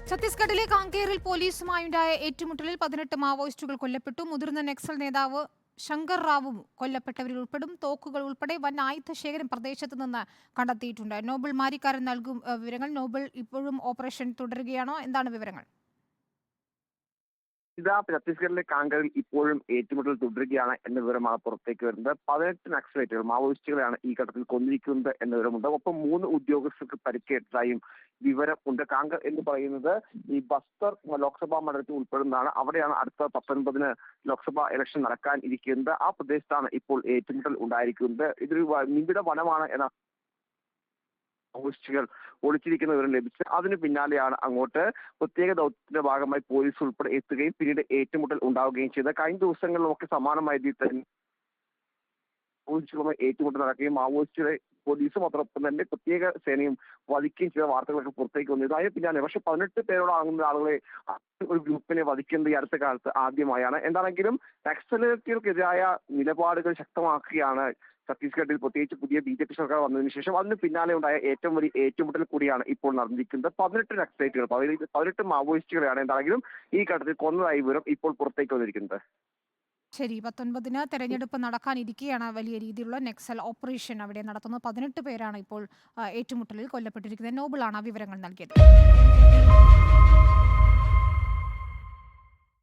ഛത്തീസ്ഗഡിലെ കാങ്കേറിൽ പോലീസുമായുണ്ടായ ഏറ്റുമുട്ടലിൽ 18 മാവോയിസ്റ്റുകൾ കൊല്ലപ്പെട്ടു. മുതിർന്ന നക്സൽ നേതാവ് ശങ്കർ റാവുവും കൊല്ലപ്പെട്ടവരിൽ ഉൾപ്പെടും. തോക്കുകൾ ഉൾപ്പെടെ വൻ ആയുധ ശേഖരം പ്രദേശത്ത് നിന്ന് കണ്ടെത്തിയിട്ടുണ്ട്. നോബിൾ മാരിക്കാരൻ നൽകും വിവരങ്ങൾ. നോബിൾ, ഇപ്പോഴും ഓപ്പറേഷൻ തുടരുകയാണോ? എന്താണ് വിവരങ്ങൾ? ഛത്തീസ്ഗഡിലെ കാങ്കറിൽ ഇപ്പോഴും ഏറ്റുമുട്ടൽ തുടരുകയാണ് എന്ന വിവരമാണ് പുറത്തേക്ക് വരുന്നത്. 18 നക്സലേറ്റുകൾ മാവോയിസ്റ്റുകളെയാണ് ഈ ഘട്ടത്തിൽ കൊന്നിരിക്കുന്നത് എന്ന വിവരമുണ്ട്. ഒപ്പം 3 ഉദ്യോഗസ്ഥർക്ക് പരിക്കേറ്റതായും വിവരം ഉണ്ട്. കാങ്കർ എന്ന് പറയുന്നത് ഈ ബസ്തർ ലോക്സഭാ മണ്ഡലത്തിൽ ഉൾപ്പെടുന്നതാണ്. അവിടെയാണ് അടുത്ത 19-ന് ലോക്സഭാ ഇലക്ഷൻ നടക്കാൻ ഇരിക്കുന്നത്. ആ പ്രദേശത്താണ് ഇപ്പോൾ ഏറ്റുമുട്ടൽ ഉണ്ടായിരിക്കുന്നത്. ഇതൊരു നിബിഡ വനമാണ് എന്ന മാവോയിസ്റ്റുകൾ ഒളിച്ചിരിക്കുന്ന വിവരം ലഭിച്ച് അതിന് പിന്നാലെയാണ് അങ്ങോട്ട് പ്രത്യേക ദൗത്യത്തിന്റെ ഭാഗമായി പോലീസ് ഉൾപ്പെടെ എത്തുകയും പിന്നീട് ഏറ്റുമുട്ടൽ ഉണ്ടാവുകയും ചെയ്തത്. കഴിഞ്ഞ ദിവസങ്ങളിലൊക്കെ സമാനമായ രീതിയിൽ തന്നെ മാവോയിസ്റ്റുകളുമായി ഏറ്റുമുട്ടൽ നടക്കുകയും മാവോയിസ്റ്റുകളെ പോലീസും അതോടൊപ്പം തന്നെ പ്രത്യേക സേനയും വധിക്കുകയും ചെയ്ത വാർത്തകളൊക്കെ പുറത്തേക്ക് വന്നത്. അതിന് പിന്നാലെ പക്ഷെ 18 പേരോടാകുന്ന ആളുകളെ ഒരു ഗ്രൂപ്പിനെ വധിക്കുന്നത് ഈ അടുത്ത കാലത്ത് ആദ്യമായാണ്. എന്താണെങ്കിലും നക്സലുകൾക്കെതിരായ നിലപാടുകൾ ശക്തമാക്കുകയാണ് ഛത്തീസ്ഗഡിൽ, പ്രത്യേകിച്ച് പുതിയ BJP സർക്കാർ വന്നതിന് ശേഷം. അതിന് പിന്നാലെ ഉണ്ടായ ഏറ്റവും വലിയ ഏറ്റുമുട്ടൽ കൂടിയാണ് ഇപ്പോൾ നടന്നിരിക്കുന്നത്. 18 നക്സലേറ്റുകൾ, 18 മാവോയിസ്റ്റുകളെയാണ് എന്താണെങ്കിലും ഈ ഘട്ടത്തിൽ കൊന്നതായി വിവരം ഇപ്പോൾ പുറത്തേക്ക് വന്നിരിക്കുന്നത്. ശരി, 19-ന് തെരഞ്ഞെടുപ്പ് നടക്കാനിരിക്കെയാണ് വലിയ രീതിയിലുള്ള നക്സൽ ഓപ്പറേഷൻ അവിടെ നടത്തുന്നത്. 18 പേരാണ് ഇപ്പോൾ ഏറ്റുമുട്ടലിൽ കൊല്ലപ്പെട്ടിരിക്കുന്നത്. നോബിളാണ് വിവരങ്ങൾ നൽകിയത്.